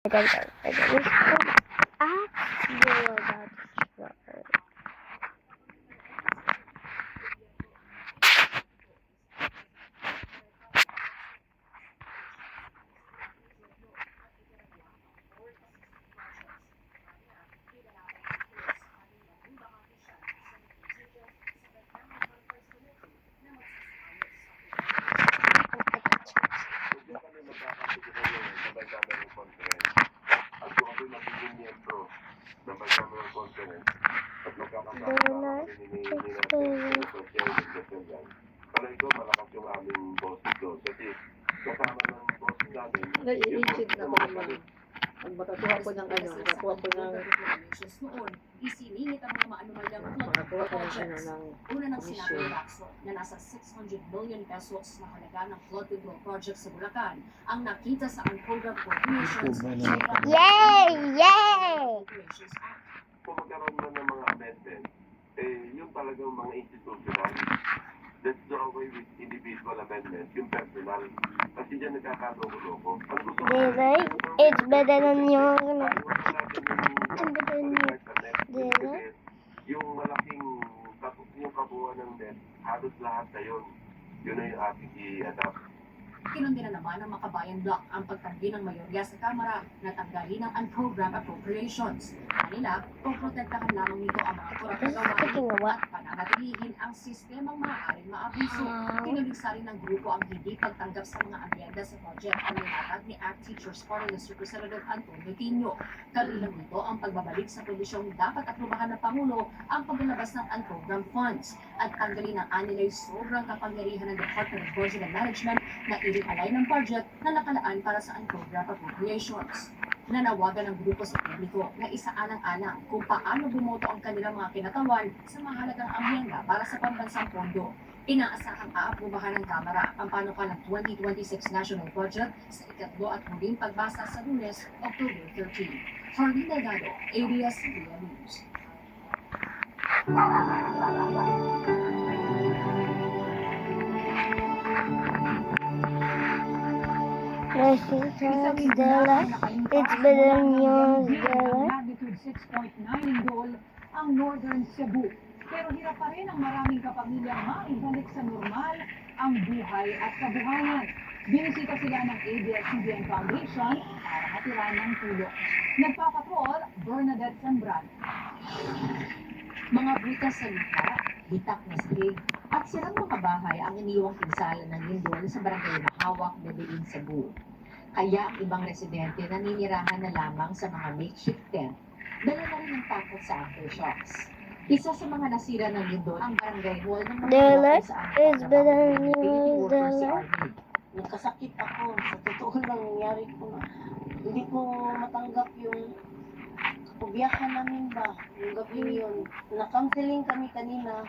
I was ask you about sugar. Nai-itchit na ako naman. Ang makakuha ko ng ano, makakuha ko ng noon, isiningit ang mga maanumalyang makakuha ko ng projects. ng Una nang sinabi mission. ni Lacson na nasa 600 billion pesos na halaga ng flood control project sa Bulacan ang nakita sa unprogrammed corporations. Yay! Yay! Corporations Act. Kung magkaroon na ng mga amendment, yung talagang mga institutional, let's do away with individual amendments, yung personal. Kasi dyan nagkakaloko-loko. Ang gusto ko, Daylight, it's better than your... yung malaking yung kabuuan ng net, halos lahat na yun. Yun na yung ating i-adapt. Kinundina naman ng Makabayan Bloc ang pagtanggi ng mayorya sa Kamara na tanggalin ang unprogrammed appropriations. Kanila, poprotektahan lamang nito ang mga korapang gawain at pananatilihin ang sistemang maaaring maabuso. Kinuligsa rin ng grupo ang hindi pagtanggap sa mga abyenda sa project ang nilatag ni ACT Teachers Party List Representative Antonio Tino. Kabilang nito ang pagbabalik sa probisyong dapat aprubahan ng Pangulo ang paglalabas ng unprogrammed funds at tanggalin ang anilay sobrang kapangyarihan ng Department of Budget and Management na alay ng budget na nakalaan para sa unprogrammed appropriations. Nanawagan ng grupo sa publiko na isaalang-alang kung paano bumoto ang kanilang mga kinatawan sa mahalagang amyenda para sa pambansang pondo. Inaasahang aaprubahan ng Kamara ang panukalang 2026 National Budget sa ikatlo at huling pagbasa sa Lunes, October 13. Harley Delgado, ABS-CBN News. Dela, it's better than yours, Dela. Magnitude 6.9 in Dole ang Northern Cebu. Pero hirap pa rin ang maraming kapamilyang maibalik sa normal ang buhay at kabuhayan. Binisita sila ng ABS-CBN Foundation para hatiran ng tulong. Nagpapatrol, Bernadette Zambrano. Mga butas sa lupa, bitak na sahig, at sirang mga bahay ang iniwang pinsala ng lindol sa barangay Mahawak, Medellin, Cebu. Kaya ang ibang residente naninirahan na lamang sa mga makeshift tent, dala na rin ang takot sa aftershocks. Isa sa mga nasira ng lindol ang barangay hall ng mga Dela, saan it's better than Philippine yours, Workers Dela. Army. Nagkasakit ako. Sa totoo lang nangyari ko. Hindi ko matanggap yung pagbiyakan namin ba. Yung gabi yun. Na-counseling kami kanina.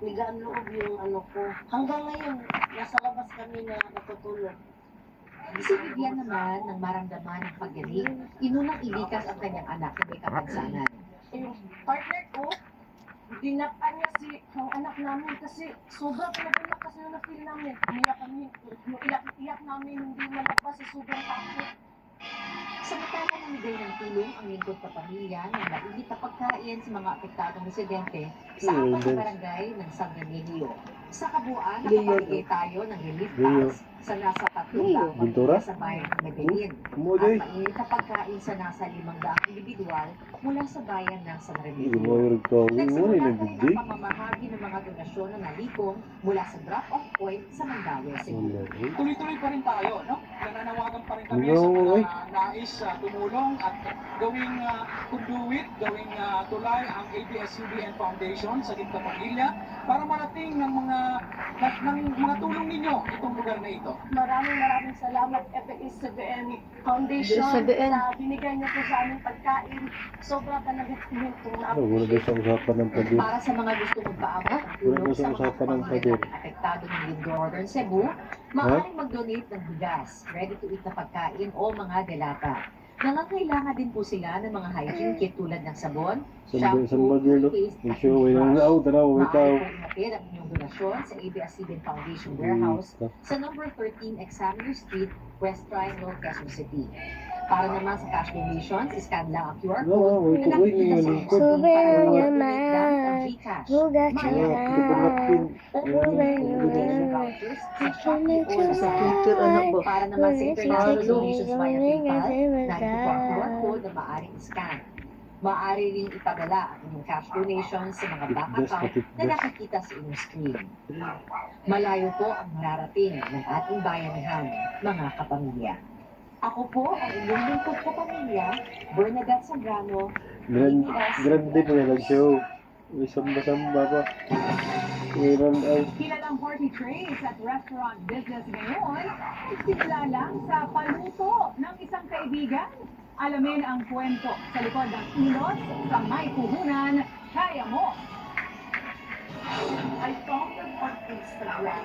Ligaan loob yung ano ko. Hanggang ngayon, nasa labas kami na natutulog. Si Vivian naman nang maramdaman ng pagyanig, inunang ilikas ang kanyang anak na may kapansanan. Yung partner ko, dinakan niya ang anak namin kasi sobrang pinagulak kasi na na-feel namin. Umiyak kami. Yung iyak namin, hindi malabas sa sobrang takot. Samantala namigay ng tulong ang lingkod sa pamilya ng mainit na pagkain sa mga apektadong residente sa apat na barangay ng San Remigio. Sa kabuuan, nakapamigay tayo ng relief packs sa nasa 3 sa bayan ng Medellin at mainit na pagkain sa nasa 500 individual mula sa bayan ng San Remigio. Nagsimula na rin ang pamamahagi ng mga donasyon na nalikom mula sa drop-off point sa Mandaue, Cebu. Tuloy-tuloy pa rin tayo, no? Nananawagan pa rin kami sa mga nais tumulong at gawing conduit, gawing tulay ang ABS-CBN Foundation sa Gitna Pamilya para marating ng mga tulong ninyo itong lugar na ito. Maraming salamat FAS-CBN Foundation sa binigay niyo po sa aming pagkain. Sobra talaga itong na-appreciate. Para sa mga gusto magpaabot ng tulong sa mga pamilya na apektado ng Northern Cebu, maaaring mag-donate ng bigas, ready-to-eat na pagkain o mga delata. Nangangailangan din po sila ng mga hygiene kit tulad ng sabon, shampoo, paste, at maaari po ihatid ang inyong donasyon sa ABS-CBN Foundation Warehouse sa number 13 Examiner Street, West Triangle, Quezon City. Para naman sa cash donations, scan lang ang QR Wala, code wala, na wala, nakikita sa wala, iyong wala. screen para Super mag-donate naman. gamit ang GCash. Huga Wala, chara. coconut pin. Donation vouchers sa Shopee o sa Computer, ano ba? para naman sa international Halo. donations via PayPal, narito po ang QR code na maaaring scan. Maaari rin ipadala ang inyong cash donations sa mga bank account na nakikita sa inyong screen. Malayo po ang mararating ng ating bayanihan, mga kapamilya. Ako po ang inyong lingkod kapamilya, Bernadette Sangrano, Grande po yan ang show. May samba-samba pa. Meron ay Kilalang Horty Trace at restaurant business ngayon, nagsimula lang sa paluto ng isang kaibigan. Alamin ang kwento sa likod ng Ilos sa May Puhunan, Kaya Mo! I found them on Instagram.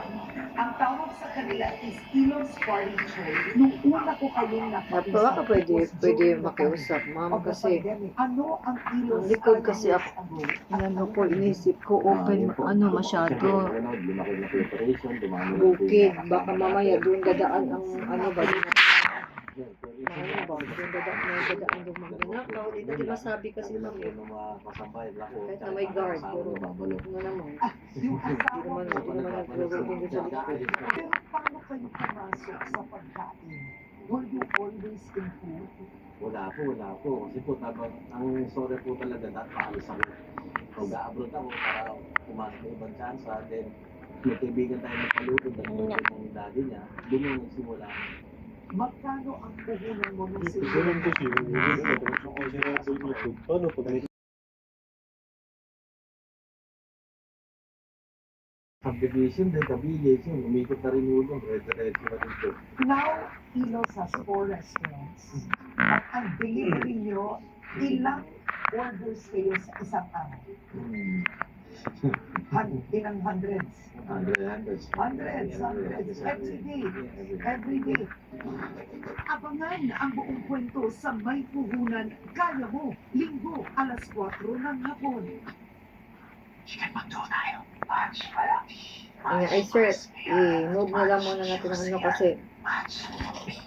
Ang tawag sa kanila is Ilos Party Trade. Nung una ko kayong nakita, Baka pwede makiusap, ma'am, kasi ano ang Ilos ang likod kasi ako. Ano ko, inisip ko, open, masyado. Bukid, baka mamaya doon dadaan ang, doon dadaan yung mga nanakaw. Hindi masabi kasi, ma'am, kahit na may guard, pero naman. Yung Hindi asawa naman nagro-roll sa likod. Pero paano kayo pumasok sa pagkain? Were you always in food? Wala po. Kasi po, ang story po talaga, paalis ako. Mag-abroad ako para pumasok ng ibang tsansa. Then, may kaibigan tayo ng palugod, nagpunod ng daddy niya. Doon yung nagsimula. Magkano ang puhunan mo nung ganun kasi yung YouTube. Paano pag may Subdivision, then the village, umikot na rin yun. Diretso na rin po. Now, Ilos has 4 restaurants. At ang delivery nyo, ilang orders kayo sa isang araw? Ilang hundreds? Hundreds. Every day. Abangan ang buong kwento sa May Puhunan, Kaya Mo, Linggo, alas 4 ng hapon. Ay, sir, i-move na lang muna natin ang kasi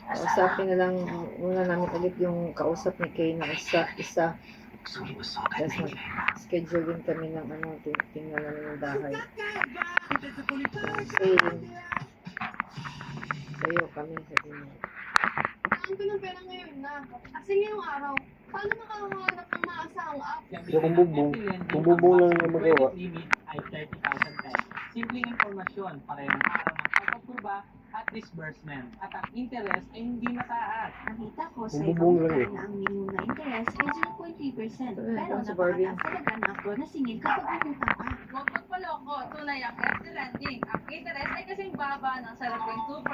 kausapin na lang muna namin ulit yung kausap ni Kay na isa. Tapos schedule din kami ng tingnan namin yung bahay. Sa'yo kami sa inyo. Ang ko ng pera ngayon na. Kasi ngayong araw, paano makakahanap ng maasahang app? kung bubong lang na magawa. Credit limit ay 30,000 pesos. Simpleng informasyon, parehong araw ng pag-apruba at disbursement. At ang interest ay hindi mataas. Nakita ko sa Bubong ibang lang lugar eh. na ang minimum na interest ay 0.3%. Pero Sa Barbie. napakataas talaga na ako na singil kapag umutang ka. Huwag magpaloko, tunay ang FD lending. Ang interest ay kasing baba ng 0.2%,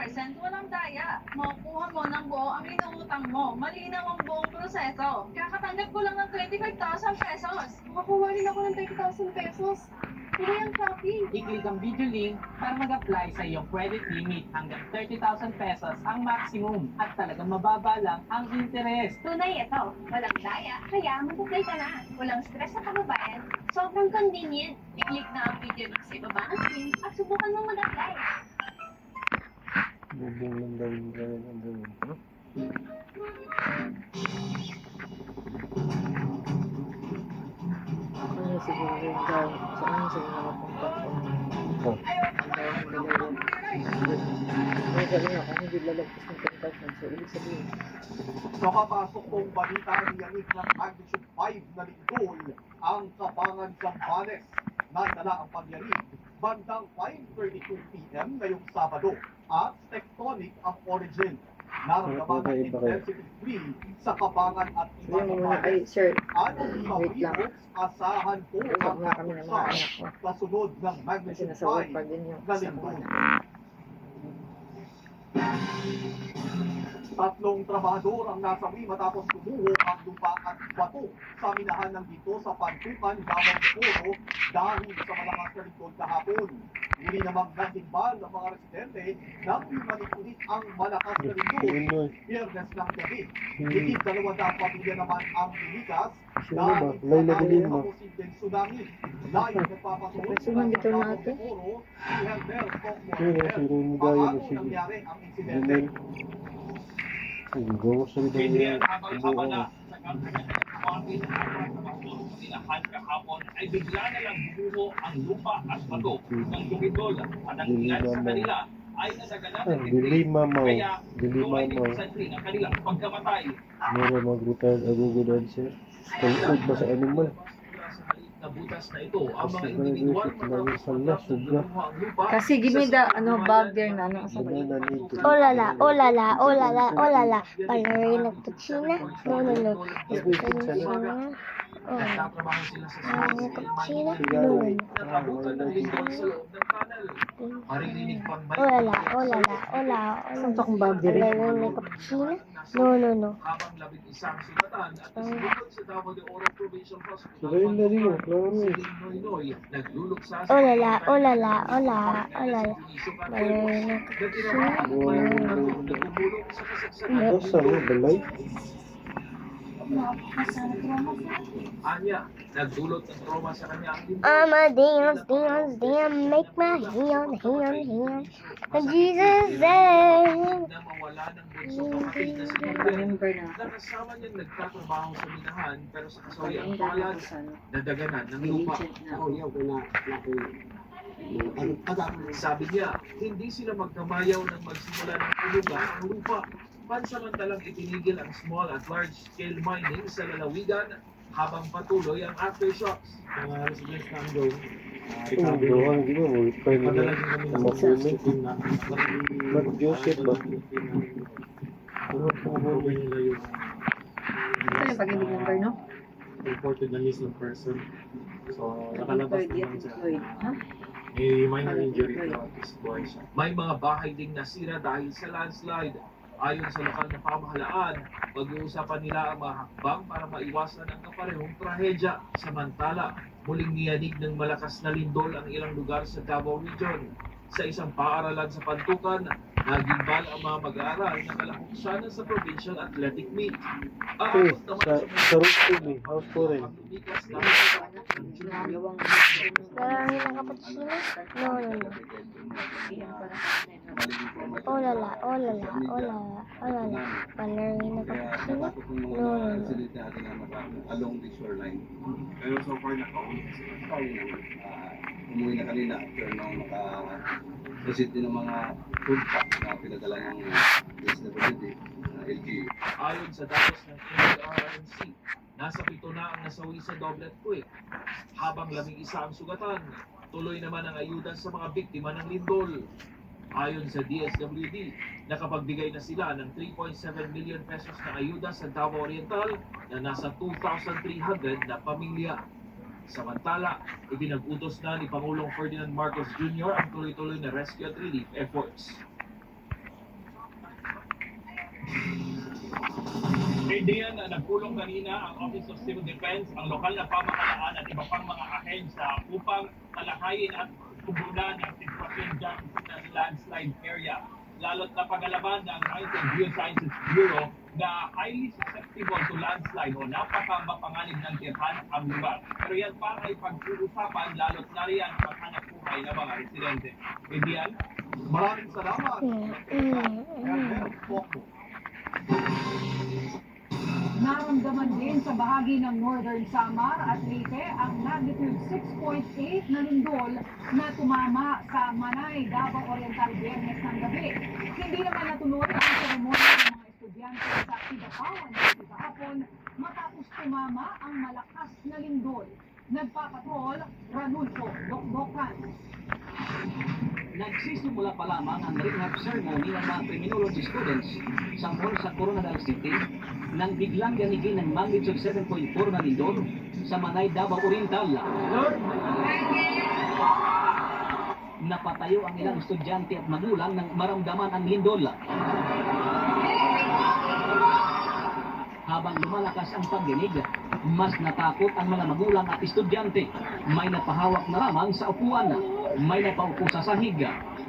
walang daya. Makukuha mo ng buo ang inuutang mo. Malinaw ang buong proseso. Kakatanggap ko lang ng 25,000 pesos. Makakuha rin ako ng 30,000 pesos. Tuloy ang Shopee. I-click ang video link para mag-apply sa iyong credit limit hanggang 30,000 pesos ang maximum at talagang mababa lang ang interest. Tunay ito. Walang daya. Kaya mag-apply ka na. Walang stress sa pagbabayad. Sobrang convenient. I-click na ang video link sa ibaba ng screen at subukan mo mag-apply. Bubong lang daw yung gawin ang gawin. Ano siguro yung daw? Saan siguro nakapunta ko? Ay, sabi nga, kasi hindi lalagpas ng 10,000. So, ibig sabihin, Nakapasok pong balita ni Yannick ng magnitude 5 na lindol ang Kapangan Zambales. Nandala ang pagyanig bandang 5:32 p.m. ngayong Sabado at tectonic ang origin. Naramdaman ang intensity 3 sa Kapangan at sabi ibang mo muna, ay, Zambales. sir, Ayon sa wait lang. reports, asahan po Usap ang na kami ng mga kapusay anak ko. kasunod ng Kasi magnitude nasa work 5 pa din yung na sa lindol. mga. Tatlong trabahador ang nasawi matapos tumuho ang lupa at bato sa minahan ng dito sa Pantukan, Davao de Oro dahil sa malakas na lindol kahapon. Muli namang natimbal ng mga residente nang pinanikulit ang malakas na lindol Biyernes ng gabi. Higit 200 pamilya naman ang binigas Sino ba? dahil Laila sa Dilima. posibleng tsunami. Layo nagpapasunod Kasi nandito na Davao ate. de Oro, si Herbert Sino si Ron Gayo na Paano sige? nangyari ang insidente? Gawas na rin Adrian, ang habang na sa kapatid ng nilahan kahapon ay bigla na lang bumuho ang lupa at bato ng Lumindol at ang ilan sa kanila ay nadaganan ng Dilima mo. kaya Dilima mo. lumayan rin ang kanilang pagkamatay. Mura mag-retard agugudad siya. Kalukod pa sa animal. Na butas na ito ang mga Kasi individual ganun sa las, sobra. Kasi give me the bag there na sa Banana nito. Oh la la, oh la la, oh la la, oh la la. Ballerina Cucina. No, no, no. Cucina. Oh. Nagtatrabaho sila sa Ballerina Cucina. Sigaro No, eh. no. nakabutan ng lindol sa loob ng tunnel. Maririnig pang Oh la la, oh la la, oh la. Saan to kung bag dire? Ballerina Cucina. No, no, no. habang 11 sugatan at nasulubog sa Davao de Oro Provincial Hospital. Sila yung nari mo, klaro eh. Noynoy, nagluluksa sa Oh la la, oh la la, oh la, oh la la. Ballerina Cucina. nagtumulong sa kasagsagan. Basta mo, balay. Anya, nagdulot ng trauma sa kanya ang lindol. I'm a dance, dance, dance, make my hand. And Jesus said, Na mawala ng bunso kapatid na si Gabriel. Remember na. Nakasama niyang nagtatrabaho sa minahan pero sa kasawiang Ang palad, dami sa nadaganan ng lupa. Sabi niya, hindi sila magkamayaw nang magsimula ng pulugan ang lupa. Pansamantalang itinigil ang small at large-scale mining sa lalawigan habang patuloy ang aftershocks. Ang doon, di ba mo, kaya nila kamakunin. Mag-Joseph ba? Ano po mo nila yung Ito yung pag-ibig number, no? reported na missing person. So, nakalabas naman siya. Ha? May minor injury to his boy siya. May mga bahay ding nasira dahil sa landslide. Ayon sa lokal na pamahalaan, pag-uusapan nila ang mga hakbang para maiwasan ang kaparehong trahedya. Samantala, muling niyanig ng malakas na lindol ang ilang lugar sa Davao Region. Sa isang paaralan sa Pantukan, nagimbal ang mga mag-aaral na kalahok sana sa Provincial Athletic Meet. Eh, sa rooftop eh, house ko rin. Ballerina Cucina. No, no, no. Oh la la, oh la la, oh la la, oh la la. Ballerina Cucina. No, no, no. Along the shoreline. Pero so far nakauli sila. Umuwi na kanina after nung naka-visit din ng mga food packs na pinadala ng SWD, LGU. Ayon sa datos ng NDRRMC, nasa 7 na ang nasawi sa Doblet Creek, habang 11 ang sugatan. Tuloy naman ang ayuda sa mga biktima ng lindol. Ayon sa DSWD, nakapagbigay na sila ng 3.7 million pesos na ayuda sa Davao Oriental na nasa 2,300 na pamilya. Samantala, ibinag-utos na ni Pangulong Ferdinand Marcos Jr. ang tuloy-tuloy na rescue at relief efforts. Diyan na nagpulong kanina ang Office of Civil Defense, ang lokal na pamahalaan at iba pang mga ahensya upang talakayin at tubunan ang sitwasyon dyan sa landslide area. Lalo't napagalaman ng Mountain Geosciences Bureau na highly susceptible to landslide o napakamapanganib ng tirhan ang lugar. Pero yan pa ay pag-uusapan lalo't nariyan ang paghanap buhay ng mga residente. Diyan, Maraming salamat. Hermel Poco. Naramdaman din sa bahagi ng Northern Samar at Leyte ang magnitude 6.8 na lindol na tumama sa Manay, Davao Oriental, Biyernes ng gabi. Hindi naman natuloy ang seremonya ng mga estudyante sa Kidapawan dito kahapon matapos tumama ang malakas na lindol. Nagpapatrol, Ranulfo Dokdokan. Nagsisimula pa lamang ang rehab ceremony ng mga criminology students sa mall sa Coronadal City nang biglang yanigin ng magnitude 7.4 na lindol sa Manay, Davao Oriental. Napatayo ang ilang estudyante at magulang nang maramdaman ang lindol. Habang lumalakas ang pagdinig, mas natakot ang mga magulang at estudyante. May napahawak na lamang sa upuan, may napaupo sa sahig,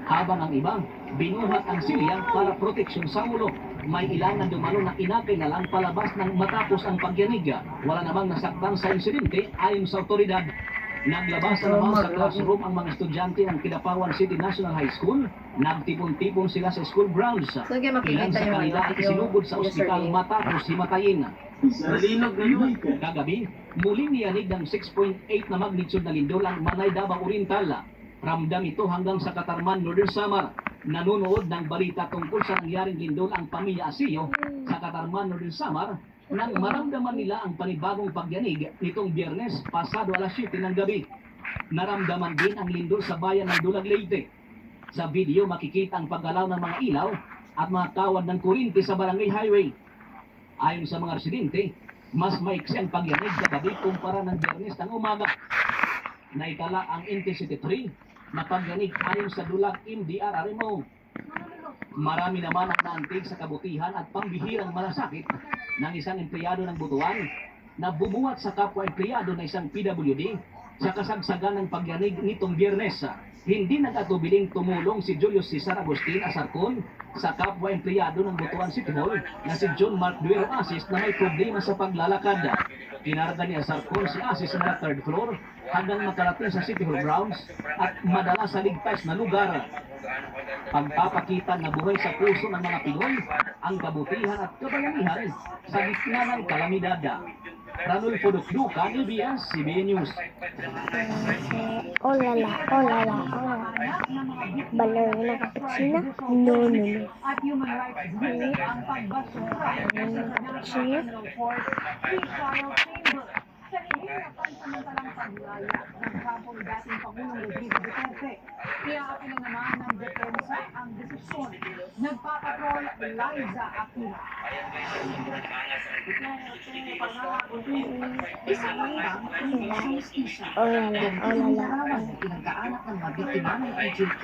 habang ang iba binuhat ang silya para proteksyon sa ulo. May ilan na dumalo na inakay na lang palabas ng matapos ang pagyanig. Wala namang nasaktan sa insidente ayon sa otoridad. Naglabas na naman sa classroom ang mga estudyante ng Kidapawan City National High School. Nagtipon-tipon sila sa school grounds. So, kaya Ilan makikita sa yung kanila ay yung sinugod sa ospital username. matapos himatayin. Nalinog na yun. Kagabi, muling niyanig ng 6.8 na magnitude na lindol ang Manay Davao Oriental. Ramdam ito hanggang sa Katarman, Northern Samar. Nanonood ng balita tungkol sa nangyaring lindol ang pamilya Asiyo sa Katarman, Northern Samar nang maramdaman nila ang panibagong pagyanig nitong Biyernes pasado alas 7 ng gabi. Naramdaman din ang lindol sa bayan ng Dulag, Leyte. Sa video makikita ang paggalaw ng mga ilaw at mga tawad ng kuryente sa barangay highway. Ayon sa mga residente, mas maiksi ang pagyanig kagabi kumpara ng Biyernes ng umaga. Naitala ang intensity 3 na pagyanig ayon sa Dulag MDRRMO. Marami naman ang naantig sa kabutihan at pambihirang malasakit ng isang empleyado ng Butuan na bumuhat sa kapwa empleyado na isang PWD sa kasagsagan ng pagyanig nitong Biyernes. Hindi nag-atubiling tumulong si Julius Cesar Agustin Asarcon sa kapwa empleyado ng Butuan City Hall na si John Mark Duero Asis na may problema sa paglalakad. Kinarga ni Asarcon si Asis sa third floor hanggang makarating sa City Hall grounds at madala sa ligtas na lugar. Pagpapakita na buhay sa puso ng mga Pinoy ang kabutihan at kabayanihan sa gitna ng kalamidad. Ranulfo Ducduca, ABS-CBN News. Olala, olala, olala. Ballerina Cappuccina? No, no, no. At human rights group ang pagbasura sa National Court Pre-Trial Chamber sa hindi na pansamantalang paglaya ng kapong dating Pangulong Rodrigo Duterte. Iyaapila naman ng depensa ang desisyon. Nagpapatrol Liza Aquila. Isang matang sa justisya. Olala, olala, Larawan ng pinagkaanak ng mga biktima ng EJK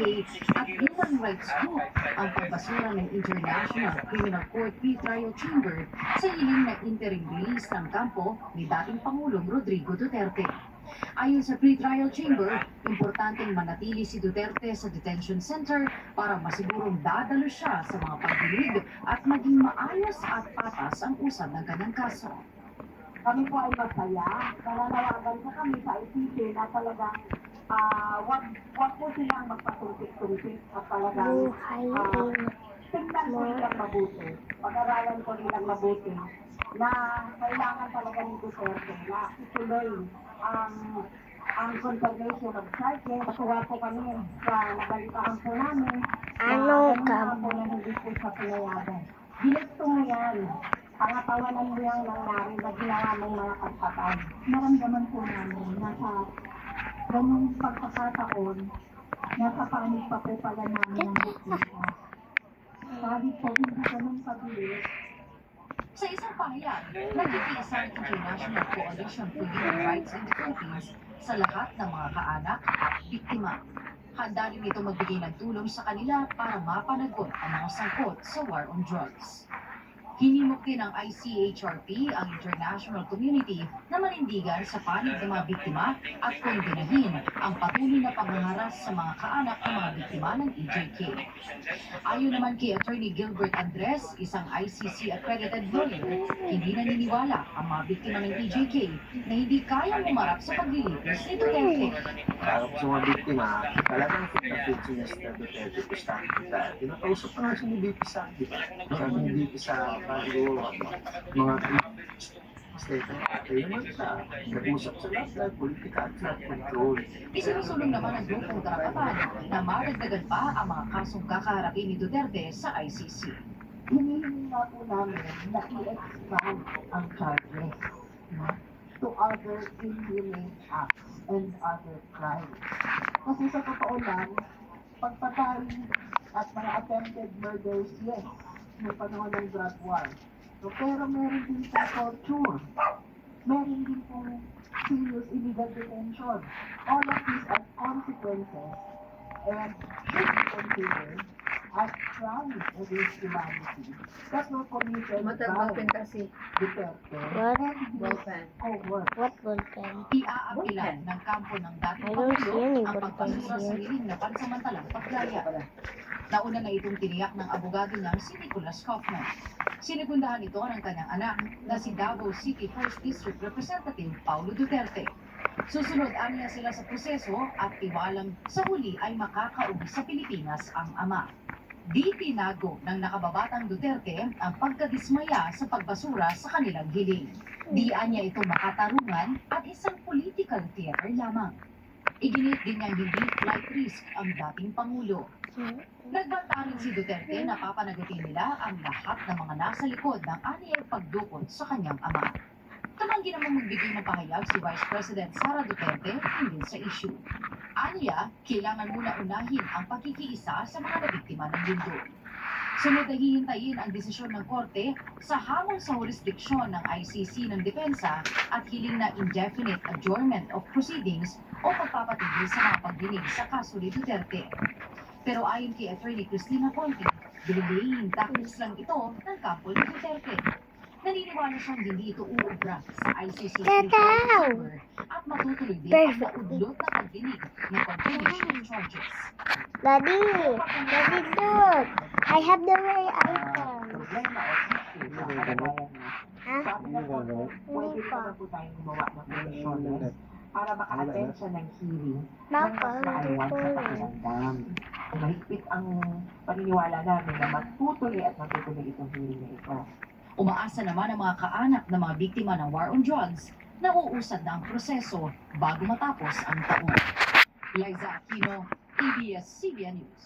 at human rights group ang pagbasura ng International Criminal Court Pre-Trial Chamber sa hiling na interim release ng kampo ni dating Pangulong Rodrigo Duterte. Ayon sa pre-trial chamber, importanteng manatili si Duterte sa detention center para masigurong dadalo siya sa mga pagdinig at maging maayos at patas ang usad ng kanyang kaso. Kami po ay masaya. Nananawagan po kami sa ICC na talagang wag po silang magpatutik-tutik at talagang tingnan po nilang mabuti. Pag-aralan po nilang mabuti na kailangan talaga ni Duterte na ituloy ang confirmation of charges. Kasuwa po kami sa nabalitaan po namin na po na hindi po sa pinayagan. Ginusto mo yan. Pangatawanan mo yung nangyari na ginawa ng mga kapatid. Naramdaman po namin na sa ganung pagkakataon, nasa panig pa po pala namin ang bukita. Sabi po, hindi ganun pabilis. Sa isang pahayag, nagkikiisa ang International Coalition for Human Rights in the Philippines sa lahat ng mga kaanak at biktima. Handa rin ito magbigay ng tulong sa kanila para mapanagot ang mga sangkot sa war on drugs. Hinimok din ng ICHRP ang international community na manindigan sa panig ng mga biktima at kondinahin ang patuloy na panghaharas sa mga kaanak ng mga biktima ng EJK. Ayon naman kay Attorney Gilbert Andres, isang ICC-accredited lawyer, hindi naniniwala ang mga biktima ng EJK na hindi kayang umarap sa paglilitis ni Duterte. Para sa mga biktima, talagang fit sila sa Duterte ko sa akin. Tinatausap pa nga siya ni BP sa akin. Sabi ni BP sa mga state kayo naman sa nag-usap sa lahat, politika at flood control. Isinusulong naman ang grupong karapatan na maragdagan pa ang mga kasong kakaharapin ni Duterte sa ICC. Hinihingi nga po namin na i-expand ang charges to other inhumane acts and other crimes. Kasi sa totoo lang, pagpatay at mga attempted murders, yes, may panahon ng drug war. So, pero meron din po torture. Meron din po serious illegal detention. All of these are consequences and should be considered as crimes against humanity that were committed Ballpen kasi. Duterte What? Ballpen. What ballpen? Iaapilan ng kampo ng dating I don't see any Pangulo ang ballpens pagpasura sa here. hiling na pansamantalang paglaya. Nauna na itong tiniyak ng abogado ng si Nicholas Kaufman. Sinigundahan ito ng kanyang anak na si Davao City 1st District Representative Paulo Duterte. Susunod aniya sila sa proseso at iwalang sa huli ay makakauwi sa Pilipinas ang ama. Di tinago ng nakababatang Duterte ang pagkadismaya sa pagbasura sa kanilang hiling. Di anya ito makatarungan at isang political theater lamang. Iginit din niyang hindi flight risk ang dating Pangulo. Nagbanta rin si Duterte na papanagutin nila ang lahat ng mga nasa likod ng aniyang pagdukot sa kanyang ama. Tumanggi namang magbigay ng pahayag si Vice President Sara Duterte hinggil sa issue. Aniya, kailangan muna unahin ang pagkikiisa sa mga nabiktima ng lindol. Sunod na hihintayin ang desisyon ng Korte sa hamon sa jurisdiksyon ng ICC ng Depensa at hiling na indefinite adjournment of proceedings o pagpapatigil sa mga pagdinig sa kaso ni Duterte. Pero ayon kay Attorney Cristina Conti, delaying tactics lang ito ng kampo ni Duterte. Naniniwala siyang hindi ito uubra sa ICC server at matutuloy din ang naudlot na pagdinig ng confirmation charges. Daddy, look. I have the right item. Ha? Hindi pa. Para maka-attend siya ng hearing Baka, ng kaaliwan sa pakiramdam. Mahigpit ang paniniwala namin na matutuloy at matutuloy itong hearing na ito. Umaasa naman ang mga kaanak ng mga biktima ng war on drugs na uusad na ang proseso bago matapos ang taon. Liza Aquino, ABS-CBN News.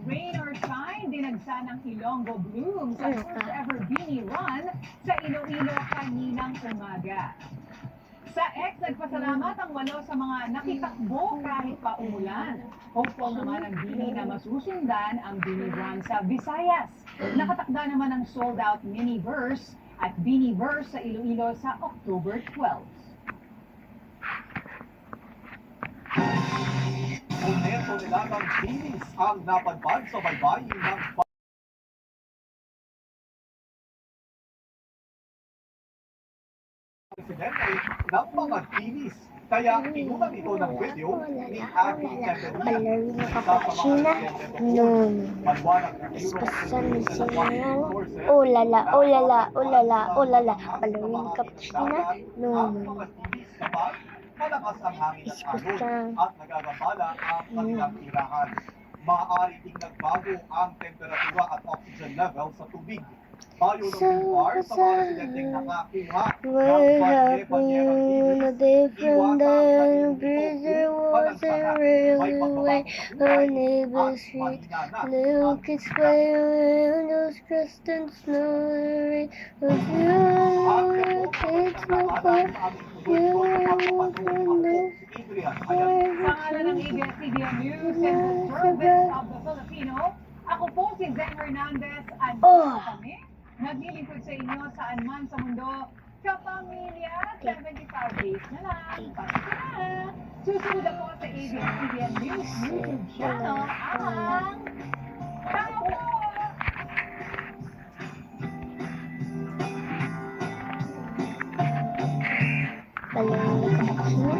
Rain or shine, dinagsa ng Ilonggo Bloom sa first ever Beanie Run sa Iloilo kaninang umaga. Sa X, nagpasalamat ang 8 sa mga nakitakbo kahit pa umulan. Hopeful naman ang Beanie na masusundan ang Beanie Run sa Visayas. Nakatakda naman ang sold-out Mini-Verse at Beanie-Verse sa Iloilo sa October 12. Uneto nila ng binis ang napadpad sa baybayin ng Presidente ng mga binis. Kaya kinuha ito ng video ni Abby Ballerina cappuccina. No. Espesan ni sinangan. Oh lala, oh lala, oh lala, oh lala. Ballerina cappuccina. No. Malakas ang hangin at alon at nagagambala ang kanilang tirahan. Maaari ding nagbago ang temperatura at oxygen level sa tubig. Tayo ng lugar sa mga residenteng nakakuha ng On a different day, breezy wasn't really way. On neighbor street, little kids play around those crust and snow. With you, kids no fun. You Sa ngalan ng ABS-CBN News and the Service of the Filipino, ako po si Zen Hernandez at kami naglilingkod sa inyo saan man sa mundo. Kapamilya, 75 days na lang. Basta na! Susunod ako sa ABS-CBN News YouTube channel ang Tao po! Ballerina cappuccina.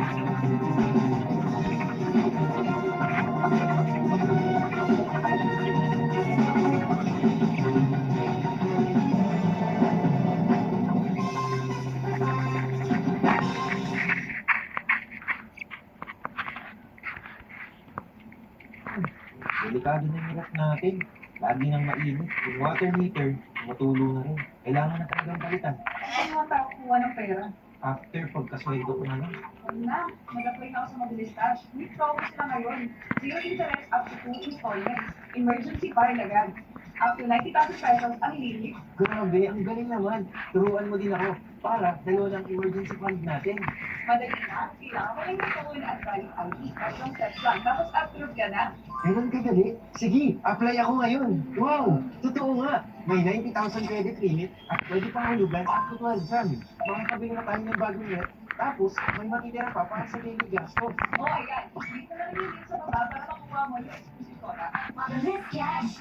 Delikado na yung hirap natin. Lagi nang mainit. Yung water meter, matulo na rin. Kailangan na talagang palitan. Ano mga tao kuha ng pera? After pagkasweldo ko na lang. Huwag na, mag-apply na ako sa Mabilis Cash. May promo sila ngayon. Zero interest up to 2 installments. Emergency pa rin agad. Up to 90,000 pesos ang limit. Grabe, ang galing naman. Turuan mo din ako para dalawa ng emergency fund natin. Madali na. Kailangan mo lang yung na at valid ID. Tatlong steps lang. Tapos approve ka na. Ganun kagali? Sige, apply ako ngayon. Wow, totoo nga. May 90,000 credit limit at pwede pang hulugan up to 12 grand. Makakabili na tayo ng bagong net. Tapos, may matitira pa para sa daily gastos. Oo, ayan. Dito na rin yung sa baba para makuha mo yung exclusive ko na. Mabilis Cash!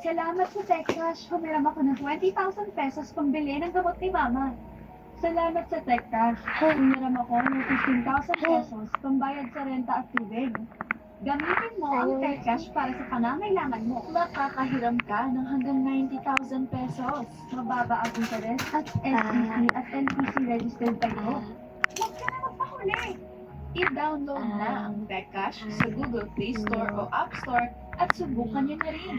Salamat sa TechCash. Humiram ako ng 20,000 pesos pambili ng gamot ni Mama. Salamat sa TechCash. Humiram ako ng 15,000 pesos pambayad sa renta at tubig. Gamitin mo ang Techcash para sa pangangailangan mo. Makakahiram ka ng hanggang 90,000 pesos. Mababa ang interest at SEC at NPC registered kayo. Huwag ka na magpahuli. I-download na ang Techcash sa Google Play Store o App Store at subukan nyo na rin.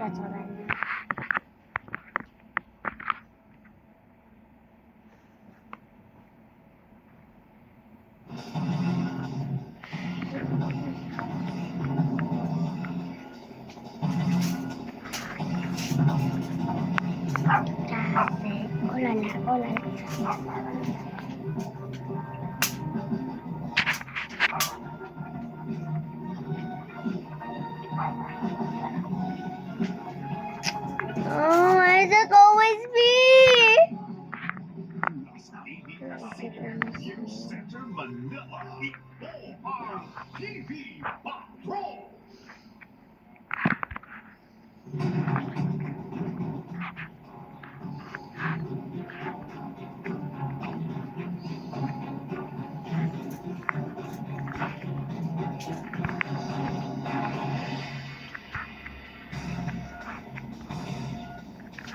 That's all I need. Hola. Oh, why does it always be? Center Manila, ito ang TV Patrol!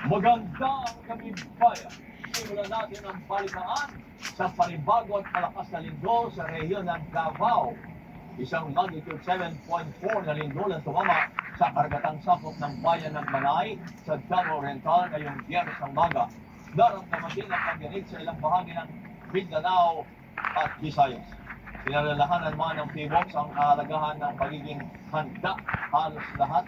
Magandang gabi bayan. Simulan natin ang balikaan sa panibago at malakas na lindol sa rehiyon ng Davao. Isang magnitude 7.4 na lindol ang tumama sa karagatang sakop ng bayan ng Manay sa Davao Oriental ngayong Biyernes ng umaga. Naramdaman din ang pagyanig sa ilang bahagi ng Mindanao at Visayas. Pinalalahanan naman ng PBOX ang kahalagahan ng pagiging handa halos lahat,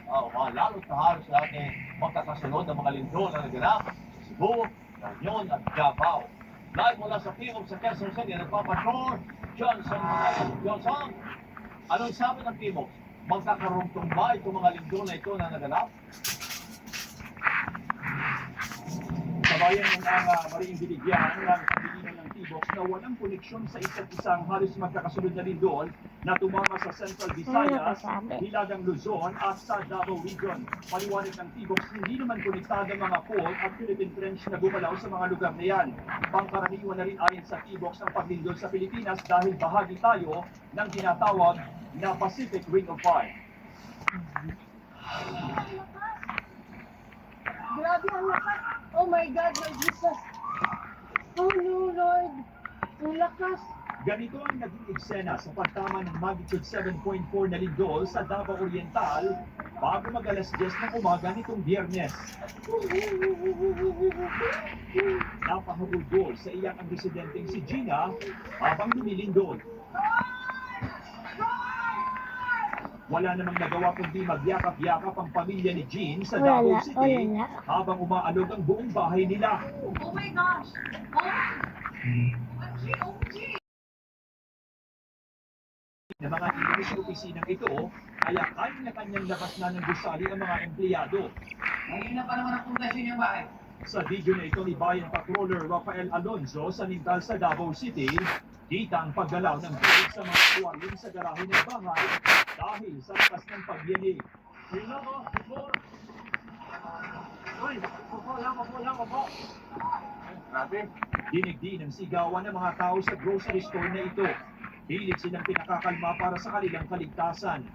lalo't na halos lahat ay magkakasunod ng mga lindol na naganap sa Cebu, La Union at Davao. Live mula sa PBOX sa Quezon City, nagpapatrol, Johnson. Anong sabi ng PBOX? Magkakaroon ba itong mga lindol na ito na naganap? Sabayan ng Mariing Binigyan ng pagdidinan ng PBOX na walang koneksyon sa isa't isang halos magkakasunod na lindol na tumama sa Central Visayas, Hilagang Luzon at sa Davao Region. Paliwanag ng PBOX, hindi naman konektado ang mga fault at Philippine Trench na gumalaw sa mga lugar na yan. Pangkaraniwan na rin ayon sa PBOX ang paglindol sa Pilipinas dahil bahagi tayo ng tinatawag na Pacific Ring of Fire. Grabe ang lakas. Oh my God, my Jesus. Oh no, Lord. Ang lakas. Ganito ang naging eksena sa pagtama ng magnitude 7.4 na lindol sa Davao Oriental bago mag-alas 10 ng umaga nitong Biyernes. Napahagulgol sa iyak ang residenteng si Gina habang lumilindol. Wala namang nagawa kundi magyakap-yakap ang pamilya ni Jean sa Davao City habang umaalog ang buong bahay nila. Oh my gosh! OMG! Na mga inis sa opisinang ito, kaya kanya-kanyang labas na ng gusali ang mga empleyado. Ngayon pa naman ang pundasyon yung bahay. Sa video na ito ni Bayan Patroller Rafael Alonzo sa Nintal sa Davao City, kita ang paggalaw ng tubig sa mga aquarium sa garahe ng bahay dahil sa lakas ng pagyanig. Dinig din ang sigawan ng mga tao sa grocery store na ito. Hilig silang pinakakalma para sa kanilang kaligtasan.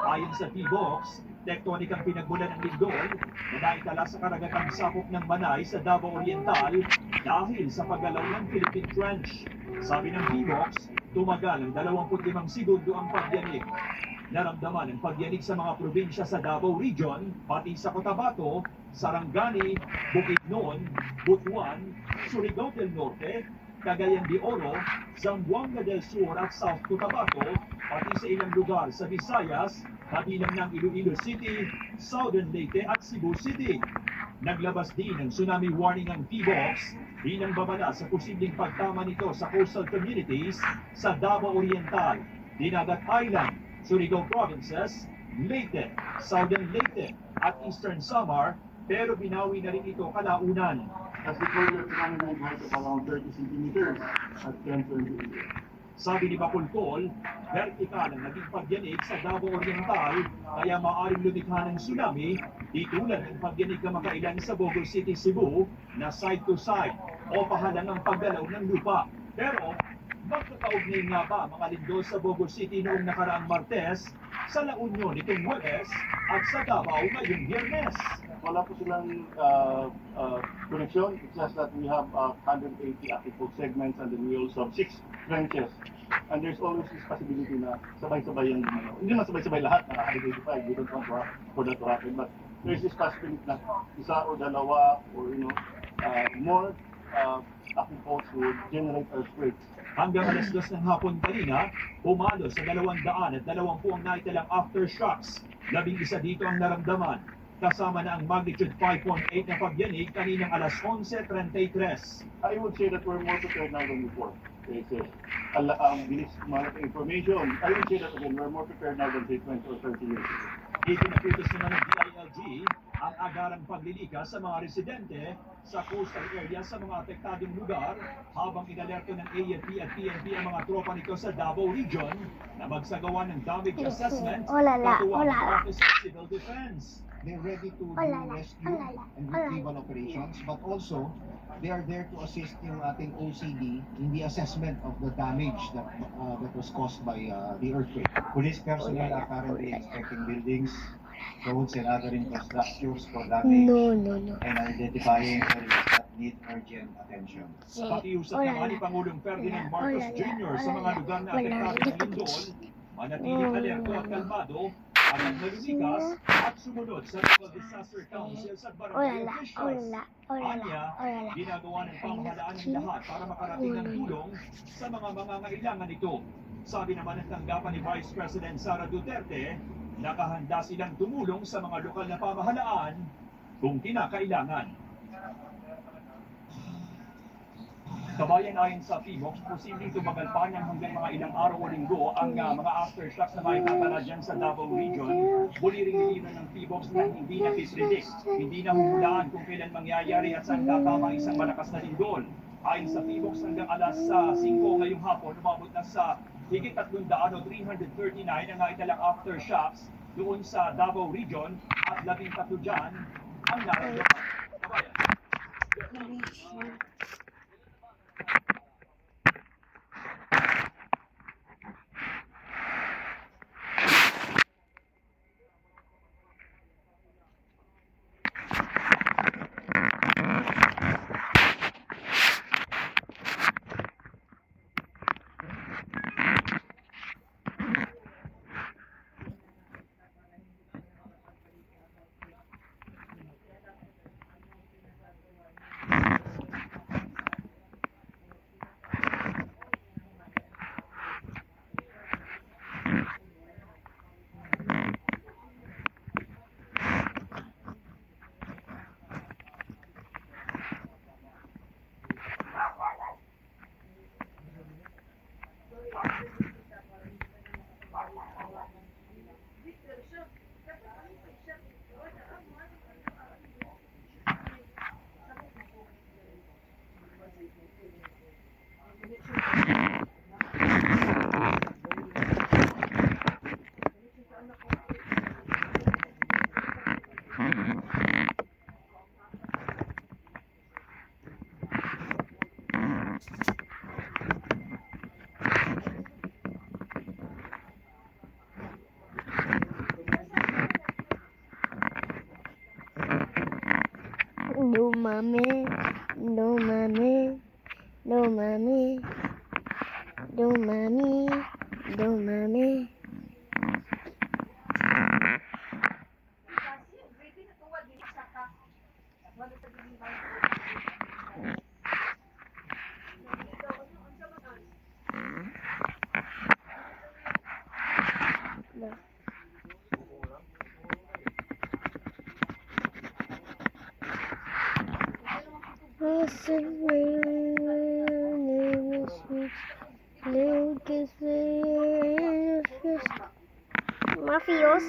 Ayon sa PBOX, tektonik ang pinagmulan ng lindol na naitala sa karagatang sakop ng Manay sa Davao Oriental dahil sa paggalaw ng Philippine Trench. Sabi ng PBOX, tumagal ng 25 segundo ang pagyanig. Naramdaman ang pagyanig sa mga probinsya sa Davao Region, pati sa Cotabato, Sarangani, Bukidnon, Butuan, Surigao del Norte, Cagayan de Oro, Zamboanga del Sur at South Cotabato, pati sa ilang lugar sa Visayas, kabilang ng Iloilo City, Southern Leyte at Cebu City. Naglabas din ng tsunami warning ang PBOX bilang babala sa posibleng pagtama nito sa coastal communities sa Davao Oriental, Dinagat Island, Surigao Provinces, Leyte, Southern Leyte at Eastern Samar, pero binawi na rin ito kalaunan. As the further phenomenon height of around 30 centimeters at 10 Sabi ni Bacolcol, vertikal ang naging pagyanig sa Davao Oriental kaya maaaring lumikha ng tsunami Di tulad ng pagdinig kamakailan sa Bogo City, Cebu na side to side o pahalang ang paggalaw ng lupa. Pero magkakaugnay nga ba mga lindol sa Bogo City noong nakaraang Martes, sa La Union itong Huwebes at sa Davao ngayong Biyernes? Wala po silang connection. It's just that we have 180 active segments and then we also have 6 trenches. And there's always this possibility na sabay-sabay yung, hindi man sabay-sabay lahat na 185, we don't want for that to happen. But there's this possibility na isa o dalawa or more active faults would generate earthquakes. Hanggang alas 2 ng hapon kanina, pumalo sa 220 ang naitalang aftershocks. 11 dito ang naramdaman. Kasama na ang magnitude 5.8 na pagyanig kaninang alas 11:33. I would say that we're more prepared now than before. Kasi bilis mga information. I would say that again, we're more prepared now than 20 or 30 years ago. Ipinaputos naman ng DILG ang agarang paglilikas sa mga residente sa coastal area sa mga apektadong lugar habang inalerto ng AFP at PNP ang mga tropa nito sa Davao Region na magsagawa ng damage assessment katuwang ng Office of Civil Defense. They're ready to do rescue and retrieval operations, but also they are there to assist yung ating OCD in the assessment of the damage that was caused by the earthquake. Police personnel are currently inspecting buildings, roads and other infrastructures for damage and identifying areas that need urgent attention. Pakiusap naman ni Pangulong Ferdinand Marcos Jr. sa mga lugar na apektado ng lindol, manatiling alerto at kalmado, agad na lumikas at sumunod sa local disaster councils at barangay officials. Anya, ginagawa ng pamahalaan ng lahat para makarating ng tulong sa mga mangangailangan nito. Sabi naman ng tanggapan ni Vice President Sara Duterte, nakahanda silang tumulong sa mga lokal na pamahalaan kung kinakailangan. Kabayan, ayon sa PMOX, posibleng tumagal pa ng hanggang mga ilang araw o linggo ang mga aftershocks na makikatala dyan sa Davao Region. Muli ring nilinan ng PMOX na hindi napipredict, hindi na huhulaan kung kailan mangyayari at saan tatama isang malakas na lindol. Ayon sa PMOX, hanggang alas 5 ngayong hapon, umabot na sa higit 300 o 339 ang naitalang aftershocks doon sa Davao Region at 13 dyan ang naramdaman. Kabayan. No mami, no mami, no mami, no mami, no mami. Mafios.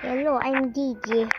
Hello, I'm DJ.